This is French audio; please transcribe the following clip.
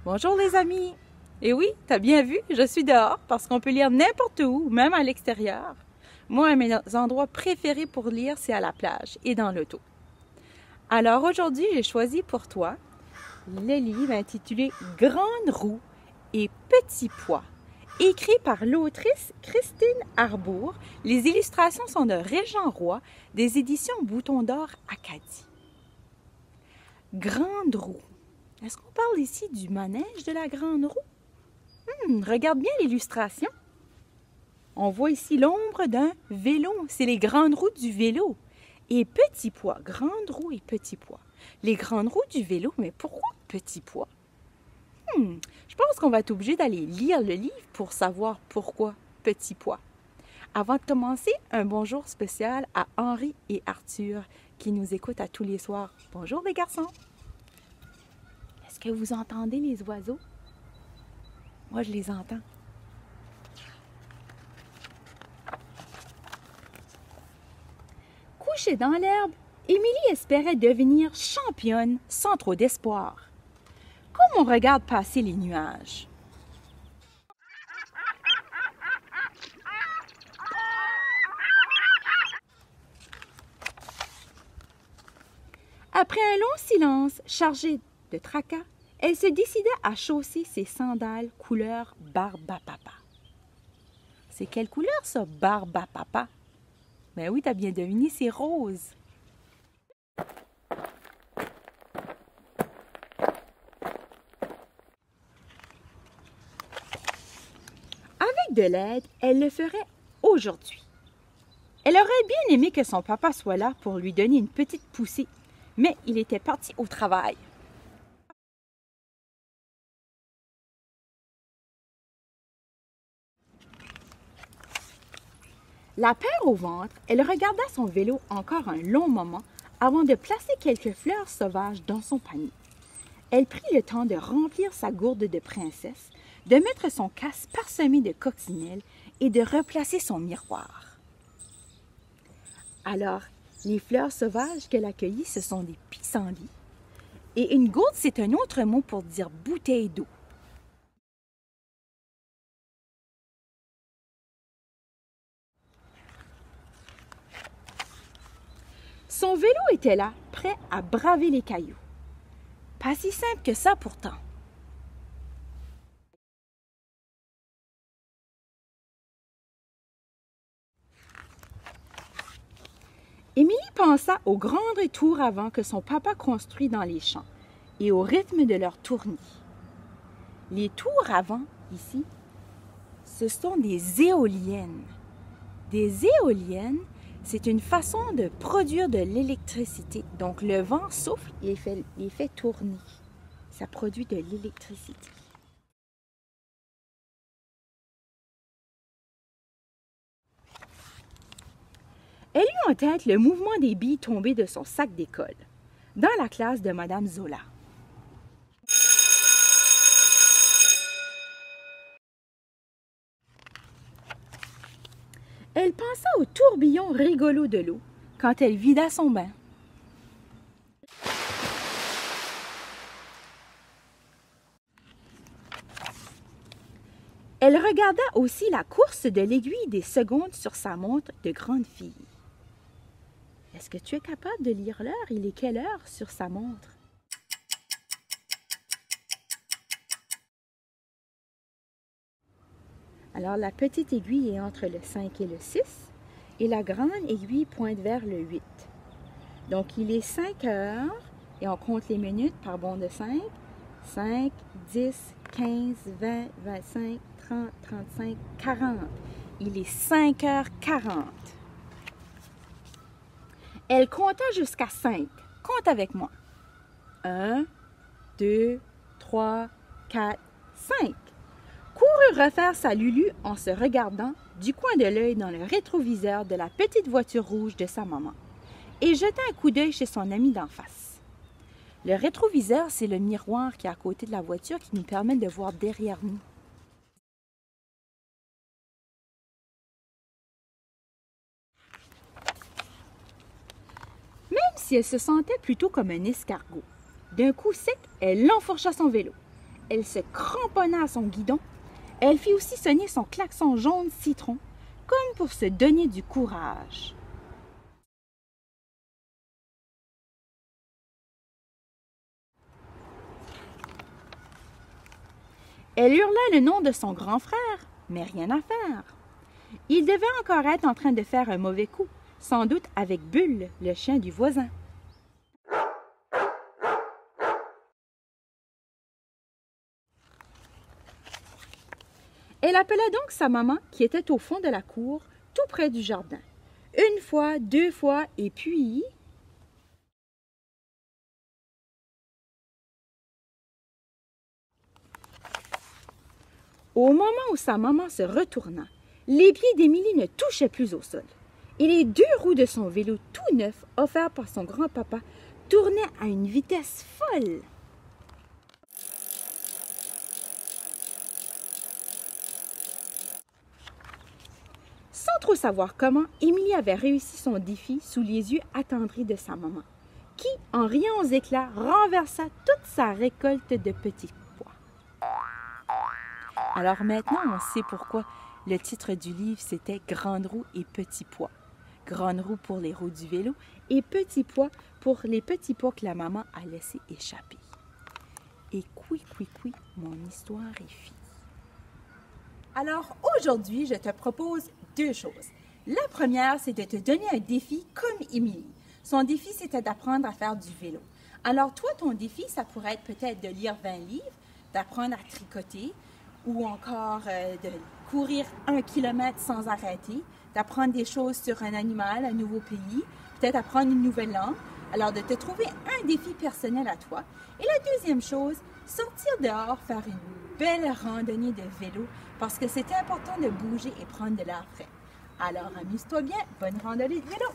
Bonjour les amis! Et oui, t'as bien vu, je suis dehors parce qu'on peut lire n'importe où, même à l'extérieur. Moi, un de mes endroits préférés pour lire, c'est à la plage et dans l'auto. Alors aujourd'hui, j'ai choisi pour toi le livre intitulé Grande roue et Petit pois, écrit par l'autrice Christine Arbour. Les illustrations sont de Régent Roy, des éditions Bouton d'Or Acadie. Grande roue. Est-ce qu'on parle ici du manège de la grande roue? Regarde bien l'illustration. On voit ici l'ombre d'un vélo. C'est les grandes roues du vélo. Et petit pois, grande roue et petit pois. Les grandes roues du vélo, mais pourquoi petit pois? Je pense qu'on va être obligé d'aller lire le livre pour savoir pourquoi petit pois. Avant de commencer, un bonjour spécial à Henri et Arthur qui nous écoutent à tous les soirs. Bonjour les garçons! Est-ce que vous entendez les oiseaux? Moi, je les entends. Couchée dans l'herbe, Émilie espérait devenir championne sans trop d'espoir. Comme on regarde passer les nuages. Après un long silence chargé de tracas, elle se décida à chausser ses sandales couleur Barbapapa. C'est quelle couleur ça, Barbapapa? Ben oui, t'as bien deviné, c'est rose. Avec de l'aide, elle le ferait aujourd'hui. Elle aurait bien aimé que son papa soit là pour lui donner une petite poussée, mais il était parti au travail. La paire au ventre, elle regarda son vélo encore un long moment avant de placer quelques fleurs sauvages dans son panier. Elle prit le temps de remplir sa gourde de princesse, de mettre son casque parsemé de coccinelles et de replacer son miroir. Alors, les fleurs sauvages qu'elle accueillit, ce sont des pissenlits. Et une gourde, c'est un autre mot pour dire bouteille d'eau. Son vélo était là, prêt à braver les cailloux. Pas si simple que ça pourtant. Émilie pensa aux grandes tours avant que son papa construit dans les champs et au rythme de leur tournis. Les tours avant, ici, ce sont des éoliennes. Des éoliennes, c'est une façon de produire de l'électricité. Donc le vent souffle et les fait tourner. Ça produit de l'électricité. Elle eut en tête le mouvement des billes tombées de son sac d'école, dans la classe de Madame Zola. Elle pensa au tourbillon rigolo de l'eau quand elle vida son bain. Elle regarda aussi la course de l'aiguille des secondes sur sa montre de grande fille. Est-ce que tu es capable de lire l'heure? Il est quelle heure sur sa montre? Alors, la petite aiguille est entre le 5 et le 6 et la grande aiguille pointe vers le 8. Donc, il est 5 heures et on compte les minutes par bond de 5. 5, 10, 15, 20, 25, 30, 35, 40. Il est 5h40. Elle compta jusqu'à 5. Compte avec moi. 1, 2, 3, 4, 5. Courut refaire sa Lulu en se regardant du coin de l'œil dans le rétroviseur de la petite voiture rouge de sa maman et jeta un coup d'œil chez son ami d'en face. Le rétroviseur, c'est le miroir qui est à côté de la voiture qui nous permet de voir derrière nous. Même si elle se sentait plutôt comme un escargot, d'un coup sec, elle enfourcha son vélo. Elle se cramponna à son guidon. Elle fit aussi sonner son klaxon jaune citron, comme pour se donner du courage. Elle hurla le nom de son grand frère, mais rien à faire. Il devait encore être en train de faire un mauvais coup, sans doute avec Bulle, le chien du voisin. Elle appela donc sa maman qui était au fond de la cour, tout près du jardin. Une fois, deux fois, et puis... Au moment où sa maman se retourna, les pieds d'Émilie ne touchaient plus au sol. Et les deux roues de son vélo tout neuf, offert par son grand-papa, tournaient à une vitesse folle. Sans trop savoir comment, Émilie avait réussi son défi sous les yeux attendris de sa maman, qui, en riant aux éclats, renversa toute sa récolte de petits pois. Alors maintenant, on sait pourquoi le titre du livre, c'était « Grande roue et petits pois ». Grande roue pour les roues du vélo et petits pois pour les petits pois que la maman a laissé échapper. Et coui, mon histoire est finie. Alors aujourd'hui, je te propose deux choses. La première, c'est de te donner un défi comme Émilie. Son défi, c'était d'apprendre à faire du vélo. Alors toi, ton défi, ça pourrait être peut-être de lire 20 livres, d'apprendre à tricoter ou encore de courir 1 kilomètre sans arrêter, d'apprendre des choses sur un animal, un nouveau pays, peut-être apprendre une nouvelle langue. Alors de te trouver un défi personnel à toi. Et la deuxième chose, sortir dehors, faire une belle randonnée de vélo parce que c'est important de bouger et prendre de l'air frais. Alors amuse-toi bien, bonne randonnée de vélo!